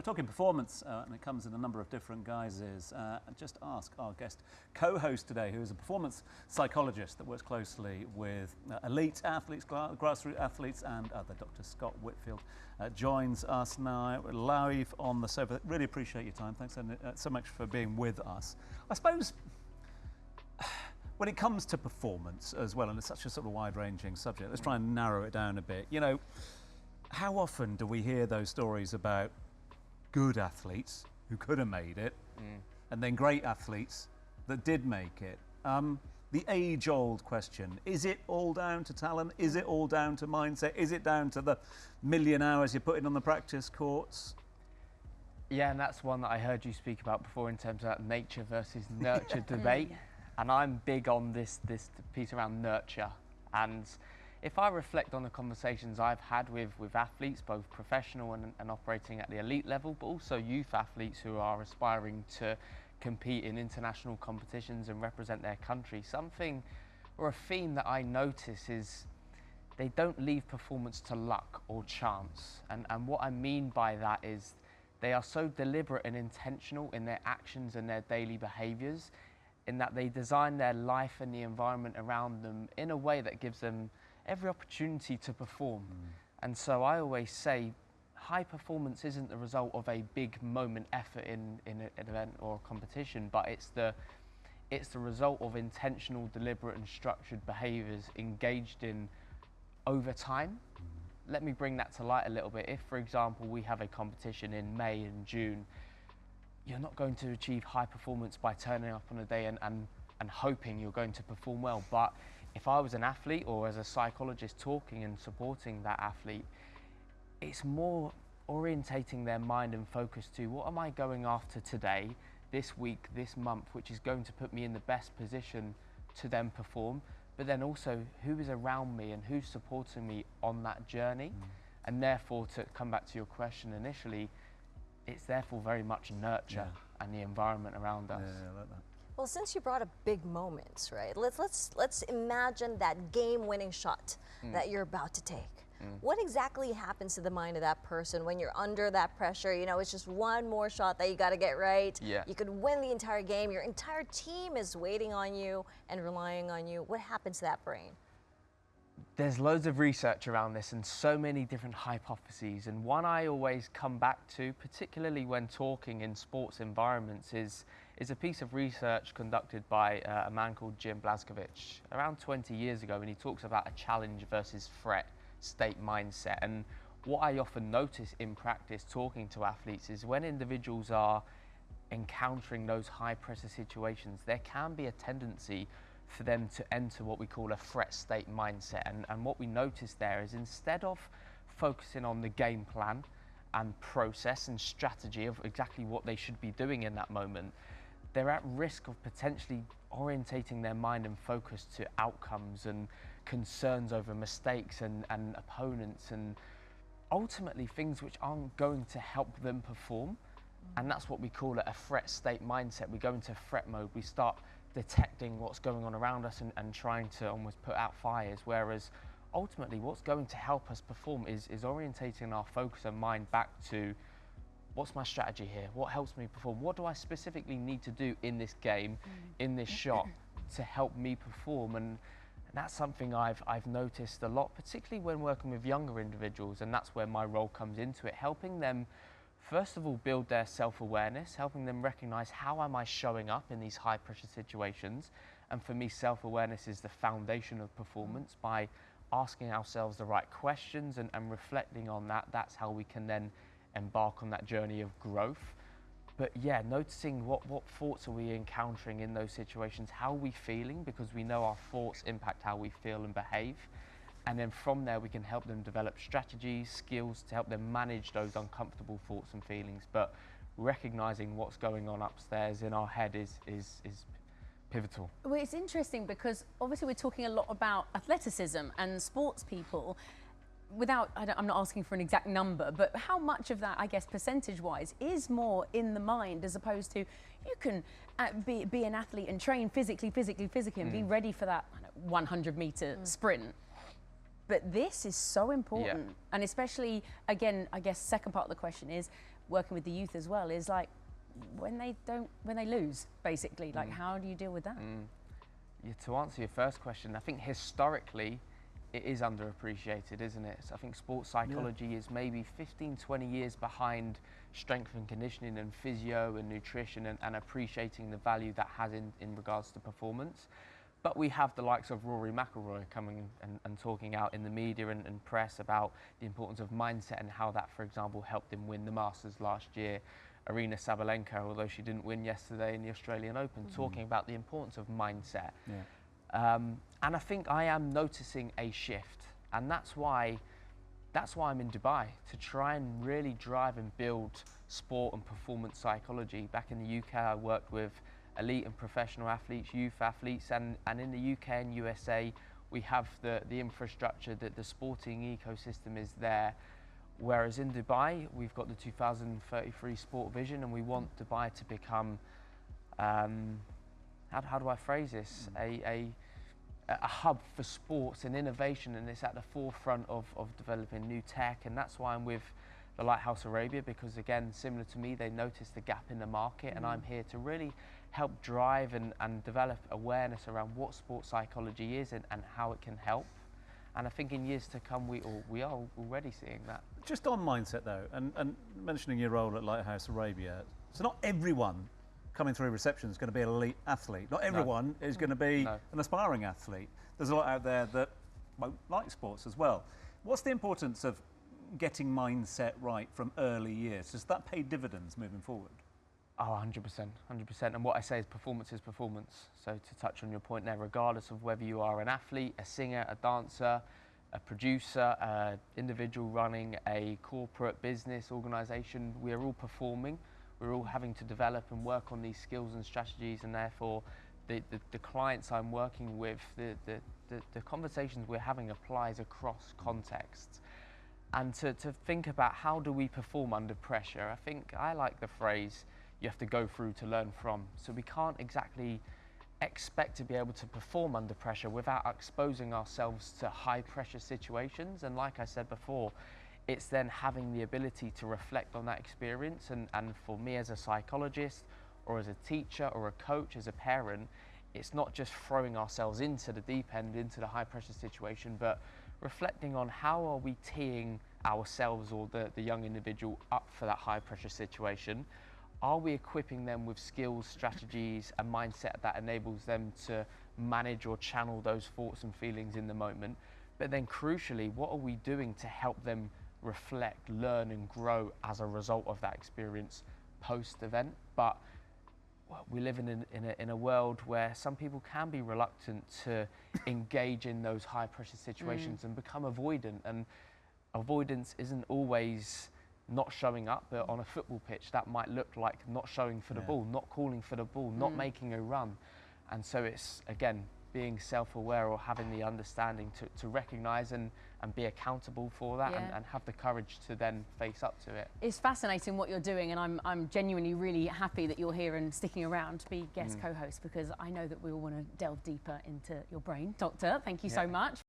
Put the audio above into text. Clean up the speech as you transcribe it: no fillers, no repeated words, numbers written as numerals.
talking performance, and it comes in a number of different guises. Just ask our guest co-host today, who is a performance psychologist that works closely with elite athletes, grassroots athletes, and other. Dr. Scott Whitfield joins us now live on the sofa. Really appreciate your time. Thanks so much for being with us. I suppose when it comes to performance as well, and it's such a sort of wide-ranging subject, let's try and narrow it down a bit. You know, how often do we hear those stories about good athletes who could have made it, and then great athletes that did make it? The age-old question, is it all down to talent? Is it all down to mindset? Is it down to the million hours you're putting on the practice courts? Yeah, and that's one that I heard you speak about before in terms of that nature versus nurture debate. And I'm big on this piece around nurture. And if I reflect on the conversations I've had with athletes, both professional and operating at the elite level, but also youth athletes who are aspiring to compete in international competitions and represent their country, something or a theme that I notice is they don't leave performance to luck or chance. And what I mean by that is they are so deliberate and intentional in their actions and their daily behaviours, in that they design their life and the environment around them in a way that gives them every opportunity to perform. And so I always say high performance isn't the result of a big moment effort in an event or a competition, but it's the result of intentional, deliberate and structured behaviours engaged in over time. Let me bring that to light a little bit. If, for example, we have a competition in May and June, you're not going to achieve high performance by turning up on a day and hoping you're going to perform well. But if I was an athlete or as a psychologist talking and supporting that athlete, it's more orientating their mind and focus to what am I going after today, this week, this month, which is going to put me in the best position to then perform, but then also who is around me and who's supporting me on that journey. And therefore, to come back to your question initially, it's therefore very much nurture and the environment around us. Yeah, I like that. Well, since you brought up big moments, right? Let's imagine that game-winning shot that you're about to take. What exactly happens to the mind of that person when you're under that pressure? You know, it's just one more shot that you got to get right. Yeah. You could win the entire game. Your entire team is waiting on you and relying on you. What happens to that brain? There's loads of research around this and so many different hypotheses, and one I always come back to, particularly when talking in sports environments, is a piece of research conducted by a man called Jim Blazkowicz around 20 years ago, and he talks about a challenge versus threat state mindset. And what I often notice in practice talking to athletes is when individuals are encountering those high pressure situations, there can be a tendency for them to enter what we call a threat state mindset. And what we notice there is instead of focusing on the game plan and process and strategy of exactly what they should be doing in that moment, they're at risk of potentially orientating their mind and focus to outcomes and concerns over mistakes and opponents and ultimately things which aren't going to help them perform. And that's what we call it a threat state mindset. We go into threat mode. We start detecting what's going on around us and trying to almost put out fires, whereas ultimately what's going to help us perform is orientating our focus and mind back to what's my strategy here, what helps me perform, what do I specifically need to do in this game, in this shot to help me perform. And that's something I've noticed a lot, particularly when working with younger individuals, and that's where my role comes into it, helping them first of all build their self-awareness, helping them recognize how am I showing up in these high pressure situations. And for me, self-awareness is the foundation of performance. By asking ourselves the right questions and reflecting on that, that's how we can then embark on that journey of growth. But yeah, noticing what thoughts are we encountering in those situations, how are we feeling, because we know our thoughts impact how we feel and behave. And then from there, we can help them develop strategies, skills to help them manage those uncomfortable thoughts and feelings. But recognizing what's going on upstairs in our head is pivotal. Well, it's interesting because obviously we're talking a lot about athleticism and sports people. I'm not asking for an exact number, but how much of that, I guess, percentage-wise, is more in the mind as opposed to you can be an athlete and train physically and be ready for that 100-meter sprint. But this is so important. Yeah. And especially, again, I guess second part of the question is, working with the youth as well, is like when they lose, basically, like how do you deal with that? Yeah, to answer your first question, I think historically it is underappreciated, isn't it? So I think sports psychology is maybe 15, 20 years behind strength and conditioning and physio and nutrition, and appreciating the value that has in regards to performance. But we have the likes of Rory McIlroy coming and talking out in the media and press about the importance of mindset and how that, for example, helped him win the Masters last year. Arina Sabalenka, although she didn't win yesterday in the Australian Open, talking about the importance of mindset. And I think I am noticing a shift, and that's why I'm in Dubai, to try and really drive and build sport and performance psychology. Back in the UK, I worked with elite and professional athletes, youth athletes, and in the UK and USA, we have the infrastructure, that the sporting ecosystem is there. Whereas in Dubai, we've got the 2033 Sport Vision, and we want Dubai to become, how do I phrase this, a hub for sports and innovation, and it's at the forefront of developing new tech. And that's why I'm with the LightHouse Arabia, because again, similar to me, they noticed the gap in the market, and I'm here to really help drive and develop awareness around what sports psychology is and how it can help. And I think in years to come, we are already seeing that. Just on mindset though, and mentioning your role at LightHouse Arabia, so not everyone coming through reception is going to be an elite athlete. Not everyone is going to be an aspiring athlete. There's a lot out there that won't like sports as well. What's the importance of getting mindset right from early years? Does that pay dividends moving forward? Oh, 100%, 100%. And what I say is performance is performance. So to touch on your point there, regardless of whether you are an athlete, a singer, a dancer, a producer, an individual running a corporate business organisation, we are all performing. We're all having to develop and work on these skills and strategies, and therefore the clients I'm working with, the conversations we're having applies across contexts. And to think about how do we perform under pressure, I think I like the phrase, you have to go through to learn from. So we can't exactly expect to be able to perform under pressure without exposing ourselves to high pressure situations. And like I said before, it's then having the ability to reflect on that experience. And for me as a psychologist, or as a teacher, or a coach, as a parent, it's not just throwing ourselves into the deep end, into the high pressure situation, but reflecting on how are we teeing ourselves or the young individual up for that high pressure situation. Are we equipping them with skills, strategies, and mindset that enables them to manage or channel those thoughts and feelings in the moment? But then crucially, what are we doing to help them reflect, learn, and grow as a result of that experience post-event? But we live in a world where some people can be reluctant to engage in those high pressure situations and become avoidant. And avoidance isn't always not showing up, but on a football pitch that might look like not showing for the ball, not calling for the ball, not making a run. And so it's, again, being self-aware or having the understanding to recognise and be accountable for that, and have the courage to then face up to it. It's fascinating what you're doing, and I'm genuinely really happy that you're here and sticking around to be guest co-host, because I know that we all want to delve deeper into your brain. Doctor, thank you so much.